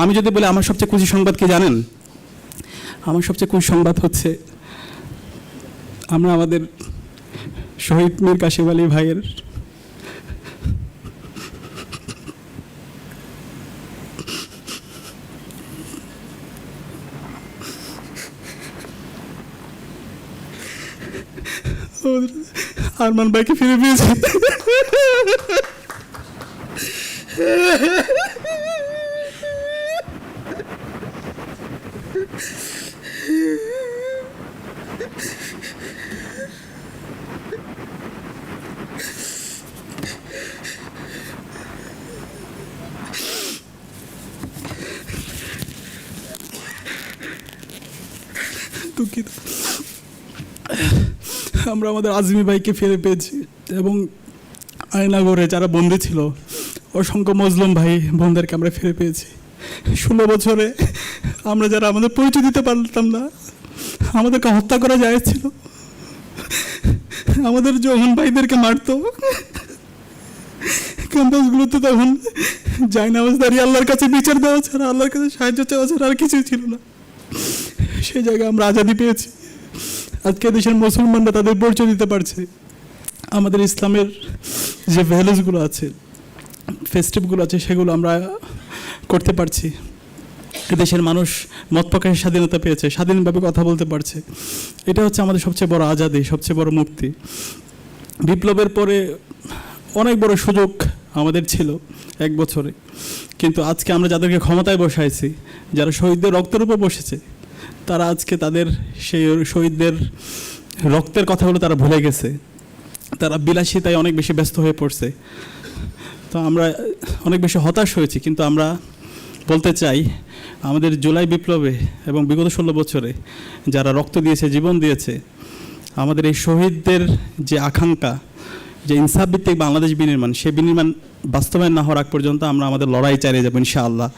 আমি যদি বলি আমার সবচেয়ে খুশি সংবাদ কি জানেন? আমার সবচেয়ে খুশি সংবাদ হচ্ছে আমরা আমাদের শহীদ মীর কাসেম আলী ভাইয়ের আরমান ভাইকে ফিরে পেয়েছি। দুঃখিত। আমরা আমাদের আজমি ভাইকে ফিরে পেয়েছি এবং আয়নাগরে যারা বন্দী ছিল অসংখ্য মজলুম ভাই বোনদেরকে আমরা ফিরে পেয়েছি। 16 বছরে আমরা যারা আমাদের পরিচয় দিতে পারতাম না, আমাদেরকে হত্যা করা যাচ্ছিল, আমাদের যখন ভাইদেরকে মারতো ক্যাম্পাসগুলোতে, তখন জায়নামাজ দাঁড়িয়ে আল্লাহর কাছে বিচার দেওয়া ছাড়া, আল্লাহর কাছে সাহায্য চাওয়া ছাড়া আর কিছুই ছিল না। সেই জায়গায় আমরা আজাদি পেয়েছি। আজকে দেশের মুসলমানরা তাদের পরিচয় দিতে পারছে। আমাদের ইসলামের যে ভ্যালুসগুলো আছে, ফেস্টিভগুলো আছে, সেগুলো আমরা করতে পারছি। দেশের মানুষ মত প্রকাশের স্বাধীনতা পেয়েছে, স্বাধীনভাবে কথা বলতে পারছে। এটা হচ্ছে আমাদের সবচেয়ে বড় আজাদি, সবচেয়ে বড় মুক্তি। বিপ্লবের পরে অনেক বড় সুযোগ আমাদের ছিল 1 বছরে, কিন্তু আজকে আমরা যাদেরকে ক্ষমতায় বসাইছি, যারা শহীদদের রক্তের উপর বসেছে, তারা আজকে তাদের সেই শহীদদের রক্তের কথাগুলো তারা ভুলে গেছে। তারা বিলাসিতায় অনেক বেশি ব্যস্ত হয়ে পড়ছে। তো আমরা অনেক বেশি হতাশ হয়েছি। কিন্তু আমরা বলতে চাই, আমাদের জুলাই বিপ্লবে এবং বিগত 16 বছরে যারা রক্ত দিয়েছে, জীবন দিয়েছে, আমাদের এই শহীদদের যে আকাঙ্ক্ষা, যে ইনসাফ ভিত্তিক বাংলাদেশ বিনির্মাণ, সেই বিনির্মাণ বাস্তবায়ন না হওয়ার আগ পর্যন্ত আমরা আমাদের লড়াই চালিয়ে যাবো ইনশাআল্লাহ।